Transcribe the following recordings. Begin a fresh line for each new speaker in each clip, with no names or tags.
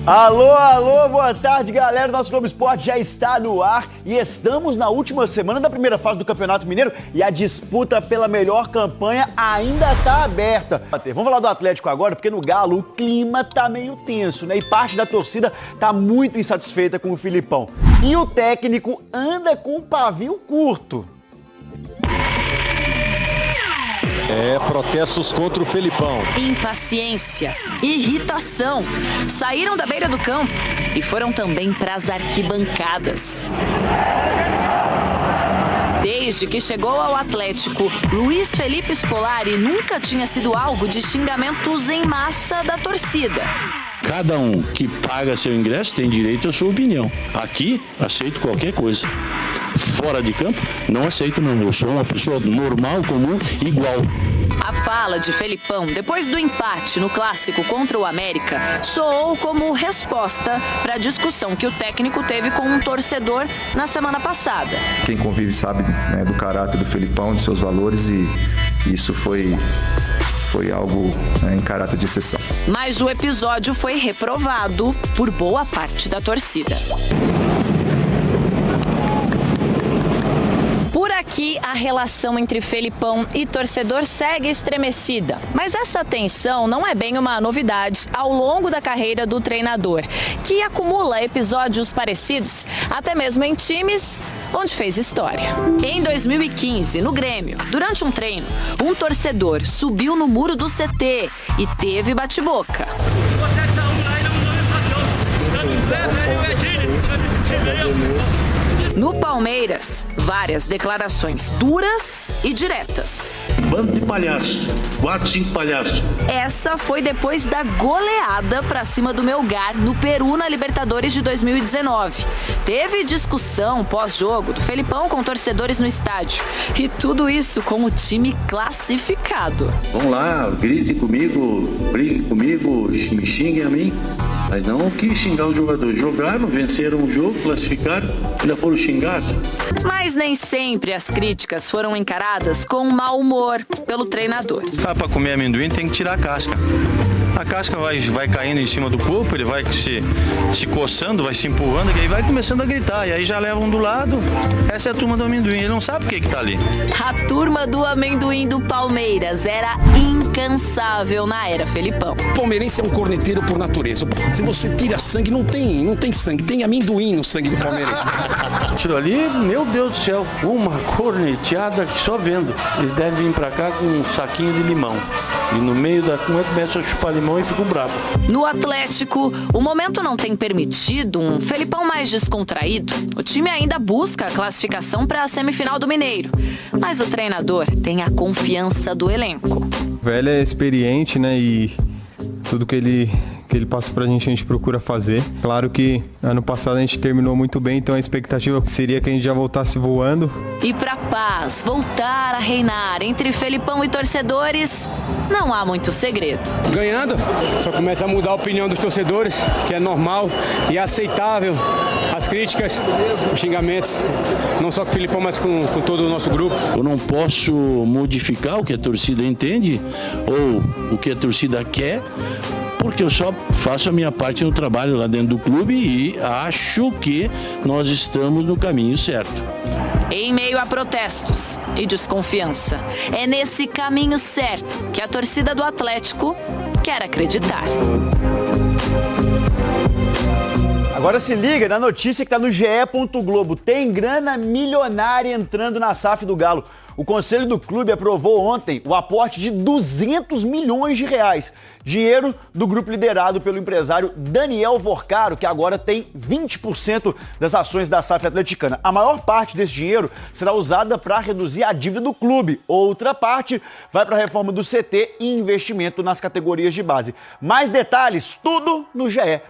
Alô, alô, boa tarde, galera. Nosso Globo Esporte já está no ar e estamos na última semana da primeira fase do Campeonato Mineiro e a disputa pela melhor campanha ainda está aberta. Vamos falar do Atlético agora, porque no Galo o clima tá meio tenso, né? E parte da torcida tá muito insatisfeita com o Filipão. E o técnico anda com o pavio curto.
Protestos contra o Felipão.
Impaciência, irritação, saíram da beira do campo e foram também para as arquibancadas. Desde que chegou ao Atlético, Luiz Felipe Scolari nunca tinha sido alvo de xingamentos em massa da torcida.
Cada um que paga seu ingresso tem direito à sua opinião. Aqui, aceito qualquer coisa. Fora de campo, não aceito não. Eu sou uma pessoa normal, comum, igual.
A fala de Felipão, depois do empate no clássico contra o América, soou como resposta para a discussão que o técnico teve com um torcedor na semana passada.
Quem convive sabe, né, do caráter do Felipão, de seus valores, e isso foi algo, né, em caráter de exceção.
Mas o episódio foi reprovado por boa parte da torcida. Por aqui, a relação entre Felipão e torcedor segue estremecida. Mas essa tensão não é bem uma novidade ao longo da carreira do treinador, que acumula episódios parecidos, até mesmo em times onde fez história. Em 2015, no Grêmio, durante um treino, um torcedor subiu no muro do CT e teve bate-boca. No Palmeiras, várias declarações duras e diretas.
Bando de palhaço, 4, 5 palhaços.
Essa foi depois da goleada pra cima do Melgar no Peru na Libertadores de 2019. Teve discussão pós-jogo do Felipão com torcedores no estádio. E tudo isso com o time classificado.
Vão lá, gritem comigo, briguem comigo, me xinguem a mim. Mas não quis xingar os jogadores. Jogaram, venceram o jogo, classificaram, ainda foram xingados.
Mas nem sempre as críticas foram encaradas com mau humor pelo treinador.
Para comer amendoim tem que tirar a casca. A casca vai caindo em cima do corpo, ele vai se coçando, vai se empurrando, e aí vai começando a gritar. E aí já levam do lado. Essa é a turma do amendoim, ele não sabe o que tá ali.
A turma do amendoim do Palmeiras era incansável na era Felipão.
O palmeirense é um corneteiro por natureza. Se você tira sangue, não tem sangue, tem amendoim no sangue do palmeirense.
Aquilo ali, meu Deus do céu, uma corneteada que só vendo. Eles devem vir pra cá com um saquinho de limão. E no meio da cunha começam a chupar limão e ficam bravos.
No Atlético, o momento não tem permitido um Felipão mais descontraído. O time ainda busca a classificação para a semifinal do Mineiro. Mas o treinador tem a confiança do elenco.
O velho é experiente, né? E tudo que ele passa pra gente, a gente procura fazer. Claro que ano passado a gente terminou muito bem, então a expectativa seria que a gente já voltasse voando.
E pra paz voltar a reinar entre Felipão e torcedores, não há muito segredo.
Ganhando, só começa a mudar a opinião dos torcedores, que é normal e aceitável. As críticas, os xingamentos, não só com o Felipão, mas com todo o nosso grupo.
Eu não posso modificar o que a torcida entende ou o que a torcida quer, porque eu só faço a minha parte no trabalho lá dentro do clube e acho que nós estamos no caminho certo.
Em meio a protestos e desconfiança, é nesse caminho certo que a torcida do Atlético quer acreditar.
Agora se liga na notícia que está no GE. Globo. Tem grana milionária entrando na SAF do Galo. O Conselho do Clube aprovou ontem o aporte de 200 milhões de reais. Dinheiro do grupo liderado pelo empresário Daniel Vorcaro, que agora tem 20% das ações da SAF atleticana. A maior parte desse dinheiro será usada para reduzir a dívida do clube. Outra parte vai para a reforma do CT e investimento nas categorias de base. Mais detalhes, tudo no GE.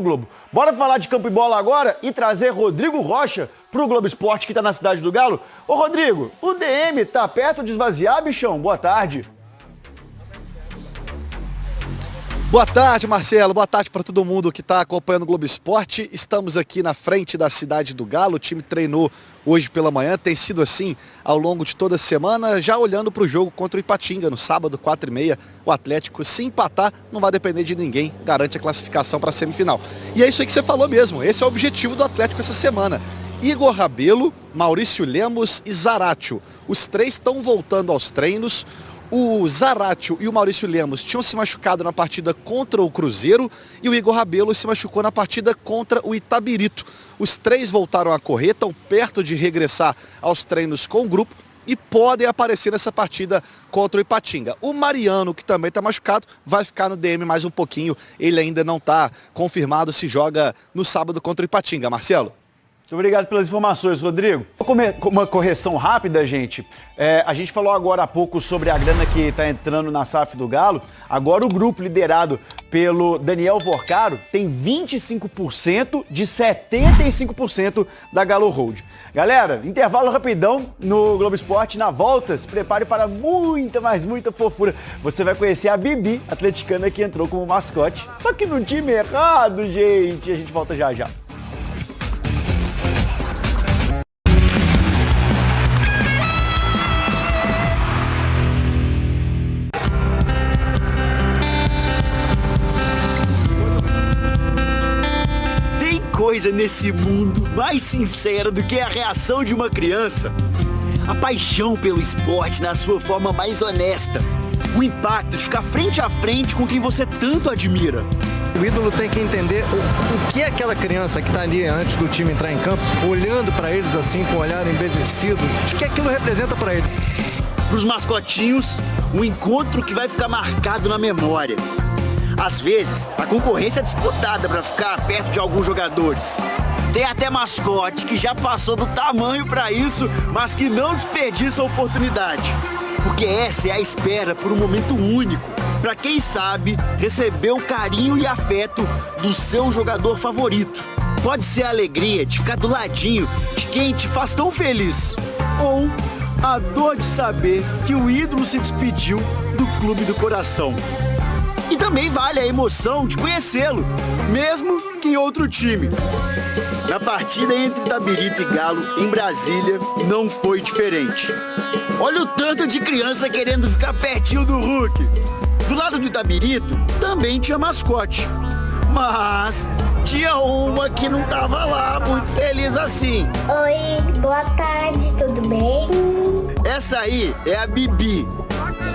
Globo. Bora falar de campo e bola agora e trazer Rodrigo Rocha pro Globo Esporte, que tá na cidade do Galo. Ô Rodrigo, o DM tá perto de esvaziar, bichão? Boa tarde.
Boa tarde, Marcelo. Boa tarde para todo mundo que está acompanhando o Globo Esporte. Estamos aqui na frente da Cidade do Galo. O time treinou hoje pela manhã. Tem sido assim ao longo de toda a semana. Já olhando para o jogo contra o Ipatinga, no sábado, 4h30. O Atlético, se empatar, não vai depender de ninguém. Garante a classificação para a semifinal. E é isso aí que você falou mesmo. Esse é o objetivo do Atlético essa semana. Igor Rabelo, Maurício Lemos e Zaratio. Os três estão voltando aos treinos. O Zaratio e o Maurício Lemos tinham se machucado na partida contra o Cruzeiro e o Igor Rabelo se machucou na partida contra o Itabirito. Os três voltaram a correr, estão perto de regressar aos treinos com o grupo e podem aparecer nessa partida contra o Ipatinga. O Mariano, que também está machucado, vai ficar no DM mais um pouquinho. Ele ainda não está confirmado se joga no sábado contra o Ipatinga. Marcelo?
Muito obrigado pelas informações, Rodrigo. Uma correção rápida, gente. A gente falou agora há pouco sobre a grana que está entrando na SAF do Galo. Agora o grupo liderado pelo Daniel Vorcaro tem 25% de 75% da Galo Hold. Galera, intervalo rapidão no Globo Esporte. Na volta, se prepare para muita, mas muita fofura. Você vai conhecer a Bibi, atleticana que entrou como mascote. Só que no time errado, gente. A gente volta já já. Coisa nesse mundo mais sincera do que a reação de uma criança. A paixão pelo esporte na sua forma mais honesta. O impacto de ficar frente a frente com quem você tanto admira.
O ídolo tem que entender o que é aquela criança que está ali antes do time entrar em campo, olhando para eles assim com o olhar embevecido, o que aquilo representa para ele.
Para os mascotinhos, um encontro que vai ficar marcado na memória. Às vezes, a concorrência é disputada para ficar perto de alguns jogadores. Tem até mascote que já passou do tamanho para isso, mas que não desperdiça a oportunidade. Porque essa é a espera por um momento único, para quem sabe receber o carinho e afeto do seu jogador favorito. Pode ser a alegria de ficar do ladinho de quem te faz tão feliz. Ou a dor de saber que o ídolo se despediu do clube do coração. E também vale a emoção de conhecê-lo, mesmo que em outro time. Na partida entre Itabirito e Galo, em Brasília, não foi diferente. Olha o tanto de criança querendo ficar pertinho do Hulk. Do lado do Itabirito, também tinha mascote. Mas tinha uma que não tava lá muito feliz assim.
Oi, boa tarde, tudo bem?
Essa aí é a Bibi.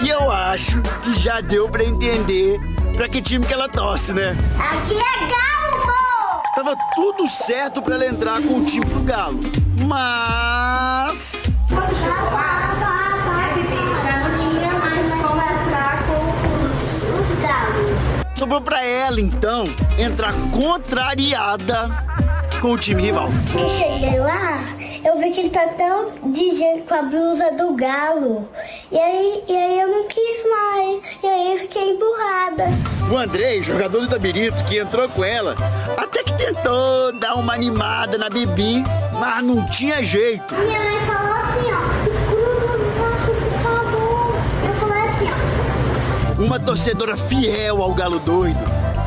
E eu acho que já deu pra entender pra que time que ela torce, né?
Aqui é Galo, pô!
Tava tudo certo pra ela entrar com o time do Galo. Mas...
Já não tinha mais como entrar com os Galos.
Sobrou pra ela, então, entrar contrariada com o time rival.
Quando cheguei lá, eu vi que ele tá tão de jeito com a blusa do Galo. E aí eu não quis mais. E aí eu fiquei emburrada.
O Andrei, jogador do Itabirito, que entrou com ela, até que tentou dar uma animada na Bibi, mas não tinha jeito.
Minha mãe falou assim, ó, escuta o nosso, por favor. Eu falei assim, ó.
Uma torcedora fiel ao Galo Doido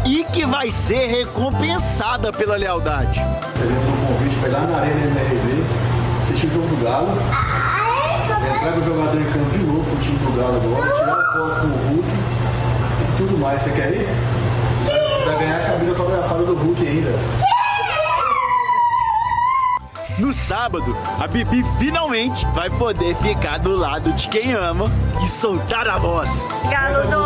e que vai ser recompensada pela lealdade.
Você entrou um convite para ir lá na Arena MRV, assistir o jogo do Galo, entrar o jogador em campo de novo pro time do Galo agora, tirar a foto com o Hulk e tudo mais. Você quer ir? Sim! Vai ganhar a camisa autografada do Hulk ainda. Sim!
No sábado, a Bibi finalmente vai poder ficar do lado de quem ama e soltar a voz.
Galo doido!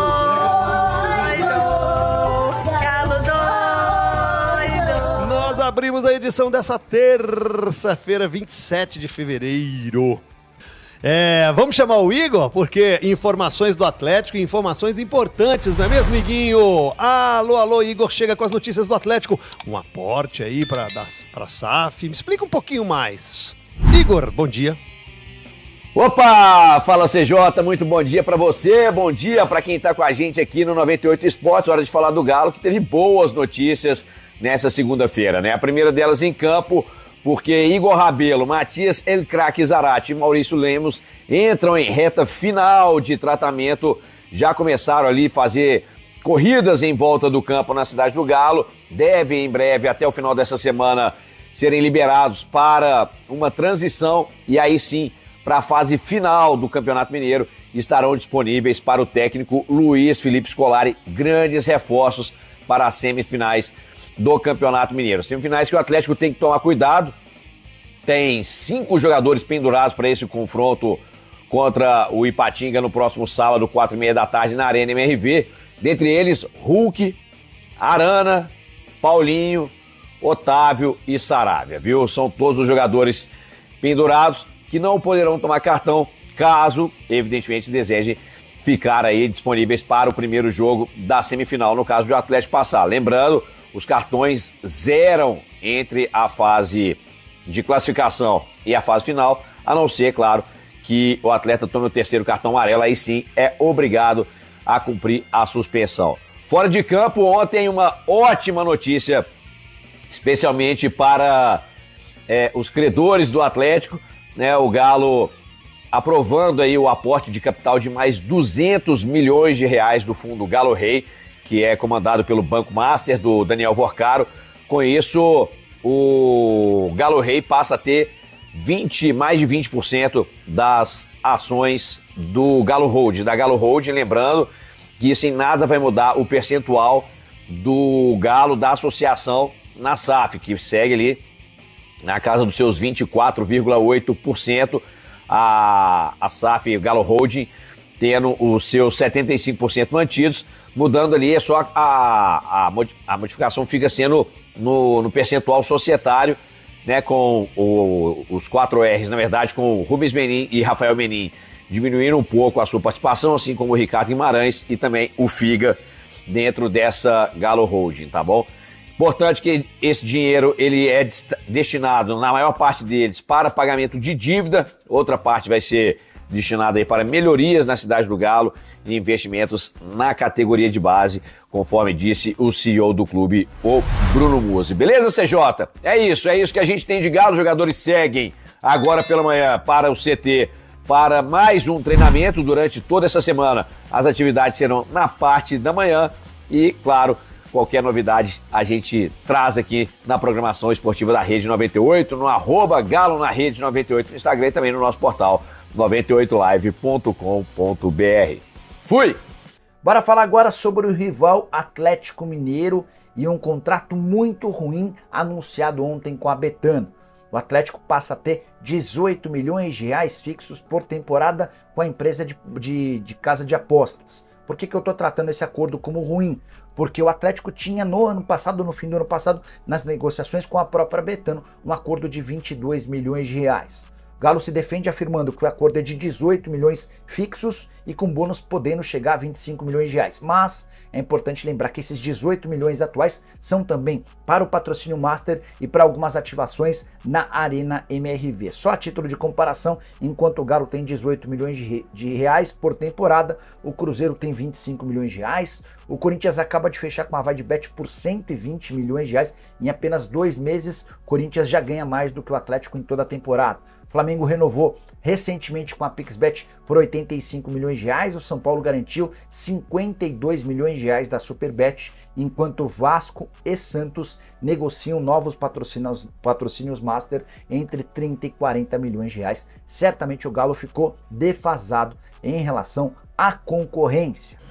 Galo doido!
Nós abrimos a edição dessa terça-feira, 27 de fevereiro. Vamos chamar o Igor, porque informações do Atlético, informações importantes, não é mesmo, Iguinho? Alô, Igor, chega com as notícias do Atlético. Um aporte aí para a SAF. Me explica um pouquinho mais. Igor, bom dia.
Opa! Fala CJ, muito bom dia para você, bom dia para quem tá com a gente aqui no 98 Esportes. Hora de falar do Galo, que teve boas notícias nessa segunda-feira, né? A primeira delas em campo, porque Igor Rabelo, Matias El Craque Zaratio e Maurício Lemos entram em reta final de tratamento, já começaram ali a fazer corridas em volta do campo na cidade do Galo. Devem, em breve, até o final dessa semana, serem liberados para uma transição e aí sim, para a fase final do Campeonato Mineiro, estarão disponíveis para o técnico Luiz Felipe Scolari grandes reforços para as semifinais do Campeonato Mineiro. Semifinais que o Atlético tem que tomar cuidado. Tem 5 jogadores pendurados para esse confronto contra o Ipatinga no próximo sábado, 4h30 da tarde, na Arena MRV. Dentre eles, Hulk, Arana, Paulinho, Otávio e Saravia, viu? São todos os jogadores pendurados que não poderão tomar cartão caso, evidentemente, desejem ficar aí disponíveis para o primeiro jogo da semifinal, no caso do Atlético passar. Lembrando, os cartões zeram entre a fase de classificação e a fase final, a não ser, claro, que o atleta tome o terceiro cartão amarelo, aí sim é obrigado a cumprir a suspensão. Fora de campo, ontem uma ótima notícia, especialmente para os credores do Atlético, né? O Galo aprovando aí o aporte de capital de mais 200 milhões de reais do fundo Galo Rei, que é comandado pelo Banco Master, do Daniel Vorcaro. Com isso, o Galo Rei passa a ter mais de 20% das ações do Galo Holding, da Galo Holding, lembrando que isso em nada vai mudar o percentual do Galo da associação na SAF, que segue ali na casa dos seus 24,8%, a SAF Galo Holding tendo os seus 75% mantidos, mudando ali é só a modificação fica sendo no percentual societário, né, com os 4 R's, na verdade, com o Rubens Menin e Rafael Menin diminuindo um pouco a sua participação, assim como o Ricardo Guimarães e também o Figa dentro dessa Galo Holding, tá bom? Importante que esse dinheiro ele é destinado, na maior parte deles, para pagamento de dívida, outra parte vai ser destinada aí para melhorias na cidade do Galo e investimentos na categoria de base, conforme disse o CEO do clube, o Bruno Musi. Beleza, CJ? É isso que a gente tem de Galo. Os jogadores seguem agora pela manhã para o CT para mais um treinamento durante toda essa semana. As atividades serão na parte da manhã e, claro, qualquer novidade a gente traz aqui na programação esportiva da Rede 98, no @Galo na Rede 98 no Instagram e também no nosso portal 98live.com.br. Fui!
Bora falar agora sobre o rival Atlético Mineiro e um contrato muito ruim anunciado ontem com a Betano. O Atlético passa a ter 18 milhões de reais fixos por temporada com a empresa de casa de apostas. Por que eu estou tratando esse acordo como ruim? Porque o Atlético tinha no fim do ano passado, nas negociações com a própria Betano, um acordo de 22 milhões de reais. O Galo se defende afirmando que o acordo é de 18 milhões fixos e com bônus podendo chegar a 25 milhões de reais. Mas é importante lembrar que esses 18 milhões atuais são também para o patrocínio Master e para algumas ativações na Arena MRV. Só a título de comparação, enquanto o Galo tem 18 milhões de reais por temporada, o Cruzeiro tem 25 milhões de reais, o Corinthians acaba de fechar com uma vaidebet por 120 milhões de reais. Em apenas 2 meses, o Corinthians já ganha mais do que o Atlético em toda a temporada. O Flamengo renovou recentemente com a PixBet por 85 milhões de reais, o São Paulo garantiu 52 milhões de reais da Superbet, enquanto Vasco e Santos negociam novos patrocínios Master entre 30 e 40 milhões de reais. Certamente o Galo ficou defasado em relação à concorrência.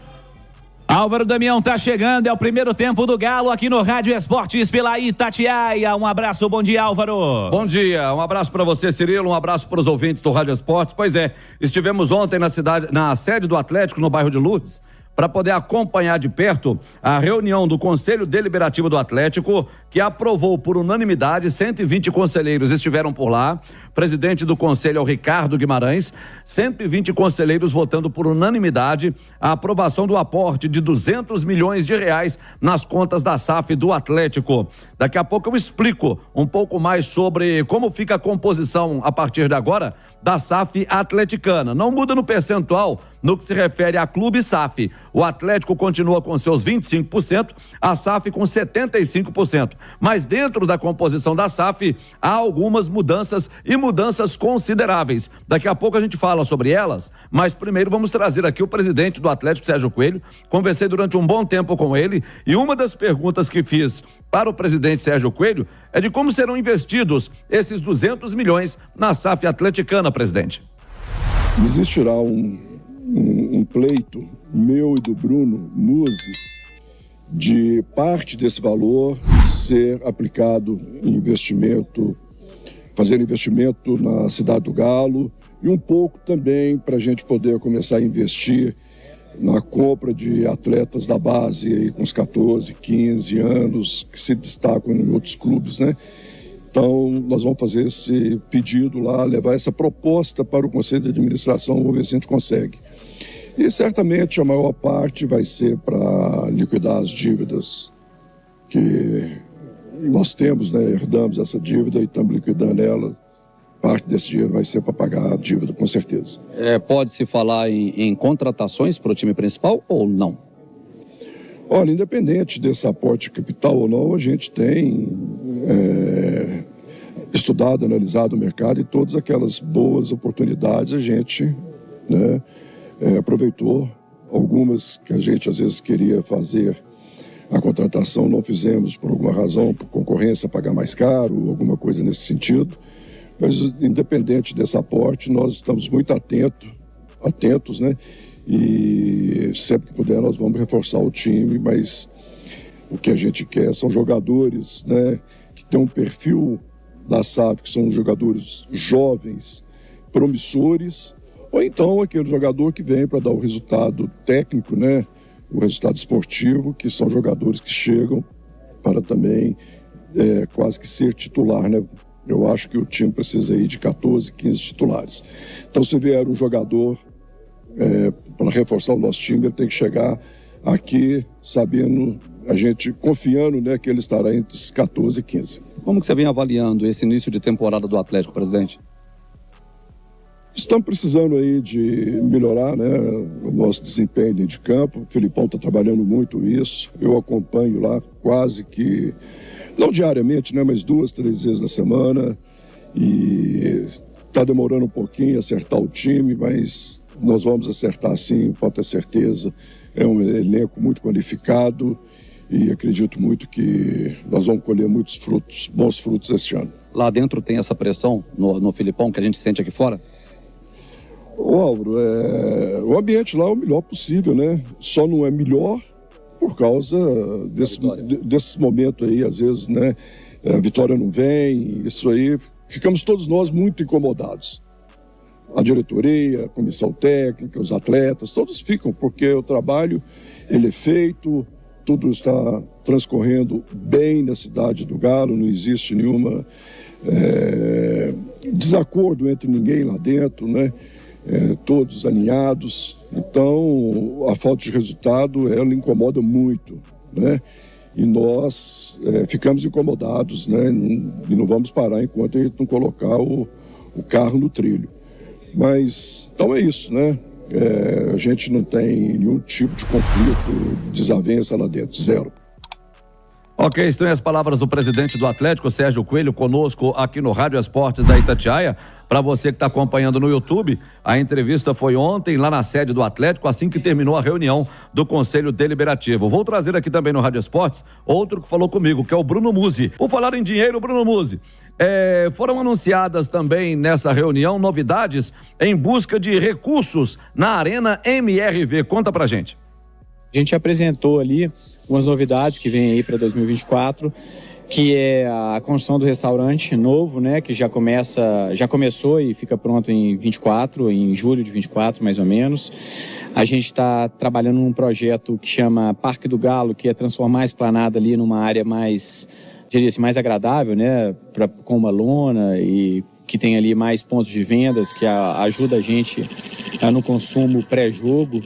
Álvaro Damião tá chegando, é o primeiro tempo do Galo aqui no Rádio Esportes pela Itatiaia. Um abraço, bom dia, Álvaro.
Bom dia, um abraço para você, Cirilo, um abraço para os ouvintes do Rádio Esportes. Pois é, estivemos ontem na sede do Atlético, no bairro de Lourdes, para poder acompanhar de perto a reunião do Conselho Deliberativo do Atlético, que aprovou por unanimidade, 120 conselheiros estiveram por lá, presidente do conselho é o Ricardo Guimarães, 120 conselheiros votando por unanimidade a aprovação do aporte de 200 milhões de reais nas contas da SAF do Atlético. Daqui a pouco eu explico um pouco mais sobre como fica a composição a partir de agora da SAF atleticana. Não muda no percentual, No que se refere a clube SAF, o Atlético continua com seus 25%, a SAF com 75%. Mas dentro da composição da SAF, há algumas mudanças e mudanças consideráveis. Daqui a pouco a gente fala sobre elas, mas primeiro vamos trazer aqui o presidente do Atlético, Sérgio Coelho. Conversei durante um bom tempo com ele e uma das perguntas que fiz para o presidente Sérgio Coelho é de como serão investidos esses 200 milhões na SAF atleticana, presidente.
Existirá um pleito meu e do Bruno Musi de parte desse valor ser aplicado em investimento, fazer investimento na Cidade do Galo e um pouco também para a gente poder começar a investir na compra de atletas da base aí, com os 14, 15 anos, que se destacam em outros clubes, né? Então, nós vamos fazer esse pedido lá, levar essa proposta para o Conselho de Administração, vamos ver se a gente consegue. E certamente a maior parte vai ser para liquidar as dívidas que nós temos, né? Herdamos essa dívida e estamos liquidando ela. Parte desse dinheiro vai ser para pagar a dívida, com certeza.
Pode-se falar em contratações para o time principal ou não?
Olha, independente desse aporte de capital ou não, a gente tem estudado, analisado o mercado e todas aquelas boas oportunidades a gente, né, aproveitou. Algumas que a gente às vezes queria fazer a contratação, não fizemos por alguma razão, por concorrência, pagar mais caro, alguma coisa nesse sentido. Mas independente desse aporte, nós estamos muito atentos, né? E sempre que puder nós vamos reforçar o time, mas o que a gente quer são jogadores, né, que tem um perfil da SAF, que são jogadores jovens, promissores, ou então aquele jogador que vem para dar o resultado técnico, né, o resultado esportivo, que são jogadores que chegam para também quase que ser titular, né? Eu acho que o time precisa aí de 14, 15 titulares. Então, se vier um jogador para reforçar o nosso time, ele tem que chegar aqui sabendo, a gente confiando, né, que ele estará entre os 14 e 15.
Como que você vem avaliando esse início de temporada do Atlético, presidente?
Estamos precisando aí de melhorar, né, o nosso desempenho dentro de campo. O Felipão está trabalhando muito isso. Eu acompanho lá quase que, não diariamente, né, mas 2, 3 vezes na semana. E está demorando um pouquinho a acertar o time, mas nós vamos acertar sim, pode ter certeza. É um elenco muito qualificado e acredito muito que nós vamos colher muitos frutos, bons frutos este ano.
Lá dentro tem essa pressão no Felipão que a gente sente aqui fora?
Ô Álvaro, o ambiente lá é o melhor possível, né? Só não é melhor por causa desse momento aí, às vezes, né? A vitória não vem, isso aí, ficamos todos nós muito incomodados. A diretoria, a comissão técnica, os atletas, todos ficam, porque o trabalho, ele é feito, tudo está transcorrendo bem na Cidade do Galo, não existe nenhuma desacordo entre ninguém lá dentro, né? Todos alinhados. Então, a falta de resultado, ela incomoda muito, né? E nós ficamos incomodados, né? E não vamos parar enquanto a gente não colocar o carro no trilho. Mas, então é isso, né? A gente não tem nenhum tipo de conflito, desavença lá dentro, zero.
Ok, estão as palavras do presidente do Atlético, Sérgio Coelho, conosco aqui no Rádio Esportes da Itatiaia. Para você que está acompanhando no YouTube, a entrevista foi ontem lá na sede do Atlético, assim que terminou a reunião do Conselho Deliberativo. Vou trazer aqui também no Rádio Esportes outro que falou comigo, que é o Bruno Musi. Por falar em dinheiro, Bruno Musi, foram anunciadas também nessa reunião novidades em busca de recursos na Arena MRV. Conta pra gente.
A gente apresentou ali umas novidades que vem aí para 2024, que é a construção do restaurante novo, né, que já começou e fica pronto em julho de 24, mais ou menos. A gente está trabalhando num projeto que chama Parque do Galo, que é transformar a esplanada ali numa área mais, diria assim, mais agradável, né, com uma lona e que tem ali mais pontos de vendas, que ajuda a gente no consumo pré-jogo.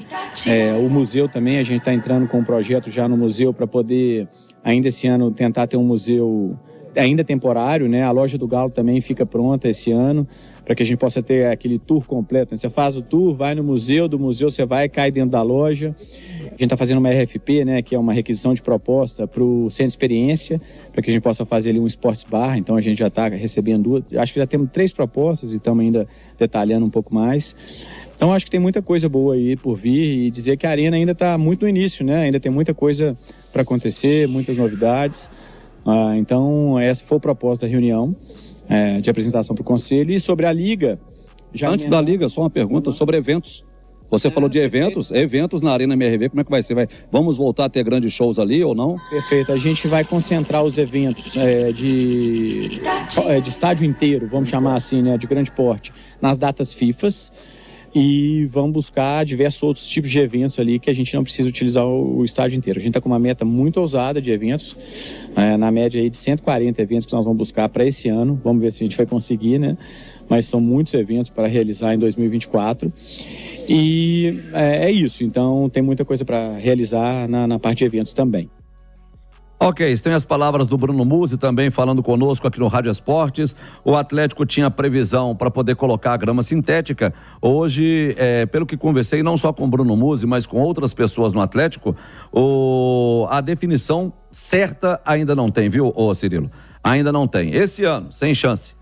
O museu também, a gente está entrando com um projeto já no museu para poder, ainda esse ano, tentar ter um museu ainda temporário, né? A loja do Galo também fica pronta esse ano, para que a gente possa ter aquele tour completo, né? Você faz o tour, vai no museu, do museu você vai e cai dentro da loja. A gente está fazendo uma RFP, né? Que é uma requisição de proposta para o Centro de Experiência, para que a gente possa fazer ali um Sports Bar. Então a gente já está recebendo 2, acho que já temos 3 propostas e estamos ainda detalhando um pouco mais. Então acho que tem muita coisa boa aí por vir, e dizer que a Arena ainda está muito no início, né? Ainda tem muita coisa para acontecer, muitas novidades. Então essa foi o propósito da reunião de apresentação para o Conselho. E sobre a Liga...
Antes da Liga, só uma pergunta sobre eventos. Você falou de eventos na Arena MRV, como é que vai ser? Vamos voltar a ter grandes shows ali ou não?
Perfeito, a gente vai concentrar os eventos de estádio inteiro, vamos chamar assim, né, de grande porte, nas datas FIFAs, e vamos buscar diversos outros tipos de eventos ali que a gente não precisa utilizar o estádio inteiro. A gente está com uma meta muito ousada de eventos, na média aí de 140 eventos que nós vamos buscar para esse ano. Vamos ver se a gente vai conseguir, né? Mas são muitos eventos para realizar em 2024. E é isso, então tem muita coisa para realizar na parte de eventos também.
Ok, tem as palavras do Bruno Musi também falando conosco aqui no Rádio Esportes. O Atlético tinha previsão para poder colocar a grama sintética. Hoje, pelo que conversei, não só com o Bruno Musi, mas com outras pessoas no Atlético, a definição certa ainda não tem, viu, Cirilo? Ainda não tem. Esse ano, sem chance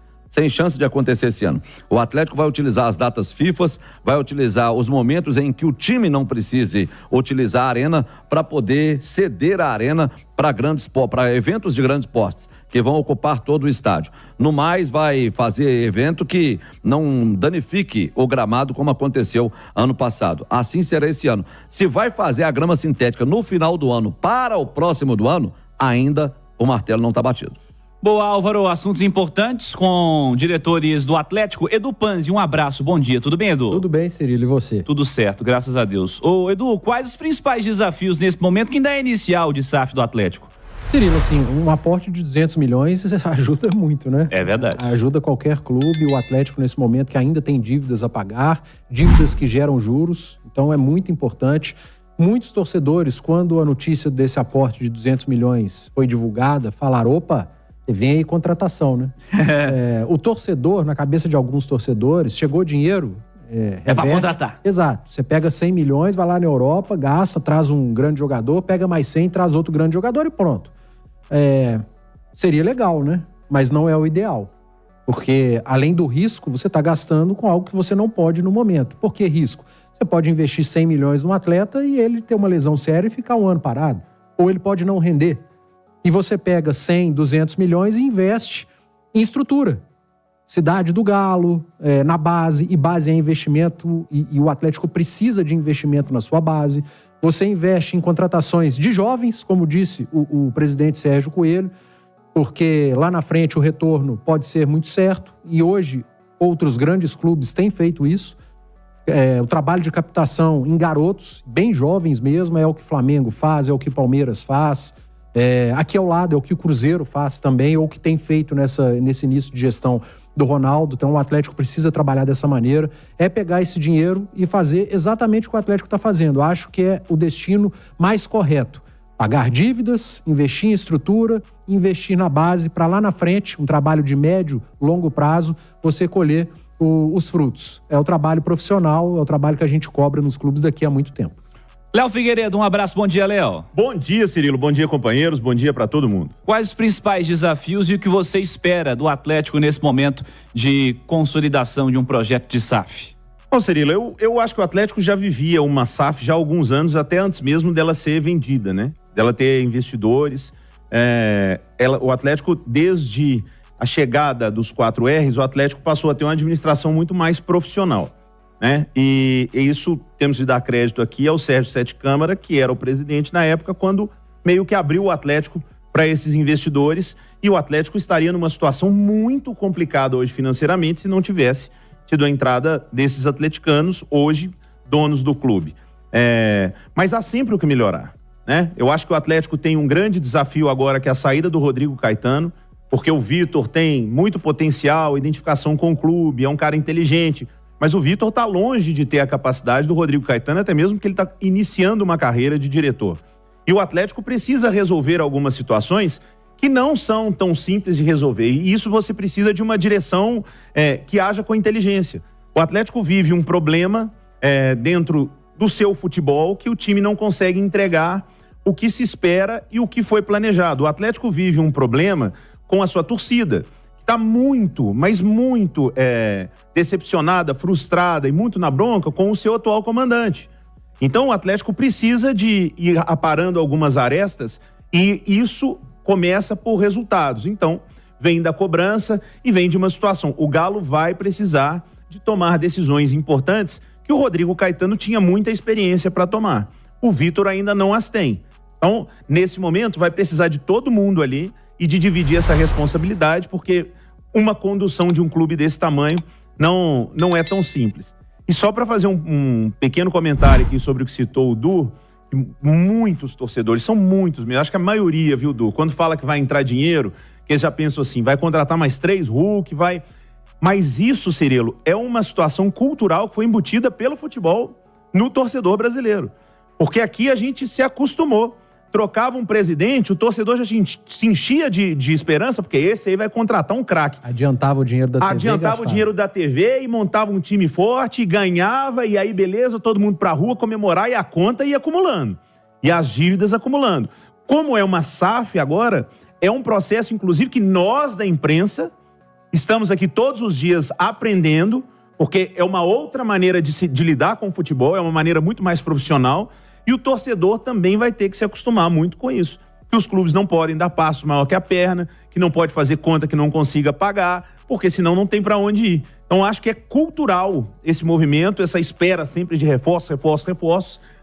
de acontecer esse ano. O Atlético vai utilizar as datas FIFAs, vai utilizar os momentos em que o time não precise utilizar a arena para poder ceder a arena para eventos de grandes portes, que vão ocupar todo o estádio. No mais, vai fazer evento que não danifique o gramado como aconteceu ano passado. Assim será esse ano. Se vai fazer a grama sintética no final do ano para o próximo do ano, ainda o martelo não está batido.
Boa, Álvaro, assuntos importantes com diretores do Atlético. Edu Panzi, um abraço, bom dia, tudo bem, Edu?
Tudo bem, Cirilo, e você?
Tudo certo, graças a Deus. Ô, Edu, quais os principais desafios nesse momento que ainda é inicial de SAF do Atlético?
Cirilo, assim, um aporte de 200 milhões ajuda muito, né?
É verdade.
Ajuda qualquer clube, o Atlético nesse momento que ainda tem dívidas a pagar, dívidas que geram juros, então é muito importante. Muitos torcedores, quando a notícia desse aporte de 200 milhões foi divulgada, falaram, opa, vem aí contratação, né? O torcedor, na cabeça de alguns torcedores, chegou dinheiro...
É para contratar.
Exato. Você pega 100 milhões, vai lá na Europa, gasta, traz um grande jogador, pega mais 100, traz outro grande jogador e pronto. Seria legal, né? Mas não é o ideal. Porque, além do risco, você está gastando com algo que você não pode no momento. Por que risco? Você pode investir 100 milhões num atleta e ele ter uma lesão séria e ficar um ano parado. Ou ele pode não render. E você pega 100, 200 milhões e investe em estrutura. Cidade do Galo, na base, e base é investimento, e o Atlético precisa de investimento na sua base. Você investe em contratações de jovens, como disse o presidente Sérgio Coelho, porque lá na frente o retorno pode ser muito certo, e hoje outros grandes clubes têm feito isso. O trabalho de captação em garotos, bem jovens mesmo, é o que o Flamengo faz, é o que o Palmeiras faz. Aqui ao lado é o que o Cruzeiro faz também, ou o que tem feito nesse início de gestão do Ronaldo. Então o Atlético precisa trabalhar dessa maneira, pegar esse dinheiro e fazer exatamente o que o Atlético está fazendo. Acho que é o destino mais correto. Pagar dívidas, investir em estrutura, investir na base para lá na frente, um trabalho de médio, longo prazo, você colher os frutos. É o trabalho profissional, é o trabalho que a gente cobra nos clubes daqui há muito tempo.
Léo Figueiredo, um abraço, bom dia, Léo.
Bom dia, Cirilo, bom dia, companheiros, bom dia para todo mundo.
Quais os principais desafios e o que você espera do Atlético nesse momento de consolidação de um projeto de SAF?
Bom, Cirilo, eu acho que o Atlético já vivia uma SAF já há alguns anos, até antes mesmo dela ser vendida, né? Dela ter investidores. O Atlético, desde a chegada dos 4Rs, o Atlético passou a ter uma administração muito mais profissional. Né? E isso temos de dar crédito aqui ao Sérgio Sete Câmara, que era o presidente na época, quando meio que abriu o Atlético para esses investidores, e o Atlético estaria numa situação muito complicada hoje financeiramente se não tivesse tido a entrada desses atleticanos, hoje donos do clube. Mas há sempre o que melhorar, né? Eu acho que o Atlético tem um grande desafio agora, que é a saída do Rodrigo Caetano, porque o Vitor tem muito potencial, identificação com o clube, é um cara inteligente. Mas o Vitor está longe de ter a capacidade do Rodrigo Caetano, até mesmo porque ele está iniciando uma carreira de diretor. E o Atlético precisa resolver algumas situações que não são tão simples de resolver. E isso você precisa de uma direção que haja com inteligência. O Atlético vive um problema dentro do seu futebol que o time não consegue entregar o que se espera e o que foi planejado. O Atlético vive um problema com a sua torcida, que está muito, mas muito decepcionada, frustrada e muito na bronca com o seu atual comandante. Então o Atlético precisa de ir aparando algumas arestas e isso começa por resultados. Então vem da cobrança e vem de uma situação. O Galo vai precisar de tomar decisões importantes que o Rodrigo Caetano tinha muita experiência para tomar. O Vitor ainda não as tem. Então, nesse momento, vai precisar de todo mundo ali e de dividir essa responsabilidade, porque uma condução de um clube desse tamanho não é tão simples. E só para fazer um pequeno comentário aqui sobre o que citou o Du, muitos torcedores, são muitos mesmo, acho que a maioria, viu, Du, quando fala que vai entrar dinheiro, que eles já pensam assim, vai contratar mais 3 Hulk, vai... Mas isso, Cirilo, é uma situação cultural que foi embutida pelo futebol no torcedor brasileiro. Porque aqui a gente se acostumou. Trocava um presidente, o torcedor já se enchia de esperança, porque esse aí vai contratar um craque.
Adiantava o dinheiro da TV.
Adiantava o dinheiro da TV e montava um time forte, e ganhava, e aí beleza, todo mundo pra rua comemorar e a conta ia acumulando. E as dívidas acumulando. Como é uma SAF agora, é um processo, inclusive, que nós da imprensa estamos aqui todos os dias aprendendo, porque é uma outra maneira de lidar com o futebol, é uma maneira muito mais profissional, e o torcedor também vai ter que se acostumar muito com isso. Que os clubes não podem dar passo maior que a perna, que não pode fazer conta que não consiga pagar, porque senão não tem para onde ir. Então acho que é cultural esse movimento, essa espera sempre de reforços,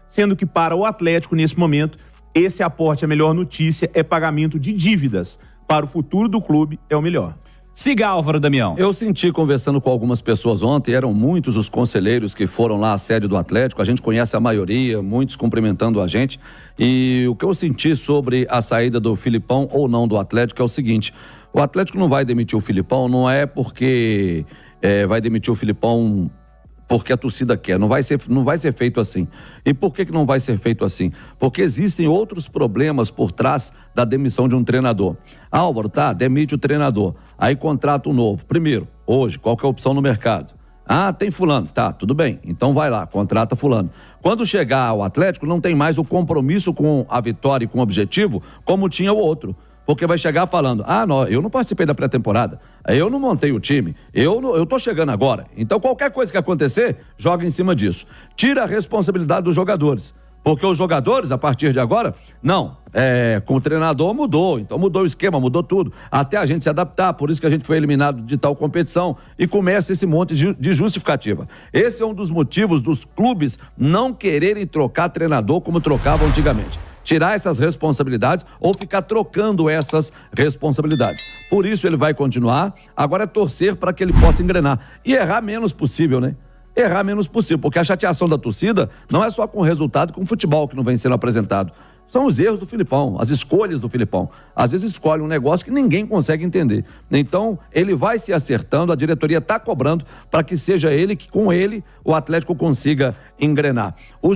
sendo que para o Atlético nesse momento, esse aporte, a melhor notícia, é pagamento de dívidas. Para o futuro do clube é o melhor.
Siga, Álvaro Damião.
Eu senti, conversando com algumas pessoas ontem, eram muitos os conselheiros que foram lá à sede do Atlético, a gente conhece a maioria, muitos cumprimentando a gente, e o que eu senti sobre a saída do Filipão ou não do Atlético é o seguinte: o Atlético não vai demitir o Filipão, não é porque vai demitir o Filipão porque a torcida quer, não vai ser feito assim. E por que não vai ser feito assim? Porque existem outros problemas por trás da demissão de um treinador. Álvaro, demite o treinador, aí contrata um novo. Primeiro, hoje, qual que é a opção no mercado? Tem fulano, tudo bem, então vai lá, contrata fulano. Quando chegar ao Atlético, não tem mais o compromisso com a vitória e com o objetivo como tinha o outro. Porque vai chegar falando, não, eu não participei da pré-temporada, eu não montei o time, eu tô chegando agora. Então qualquer coisa que acontecer, joga em cima disso. Tira a responsabilidade dos jogadores. Porque os jogadores, a partir de agora, com o treinador mudou, então mudou o esquema, mudou tudo. Até a gente se adaptar, por isso que a gente foi eliminado de tal competição e começa esse monte de justificativa. Esse é um dos motivos dos clubes não quererem trocar treinador como trocavam antigamente. Tirar essas responsabilidades ou ficar trocando essas responsabilidades. Por isso ele vai continuar, agora é torcer para que ele possa engrenar e errar menos possível, né? Errar menos possível, porque a chateação da torcida não é só com o resultado, com o futebol que não vem sendo apresentado. São os erros do Filipão, as escolhas do Filipão. Às vezes escolhe um negócio que ninguém consegue entender. Então, ele vai se acertando, a diretoria está cobrando para que seja ele, que com ele o Atlético consiga engrenar.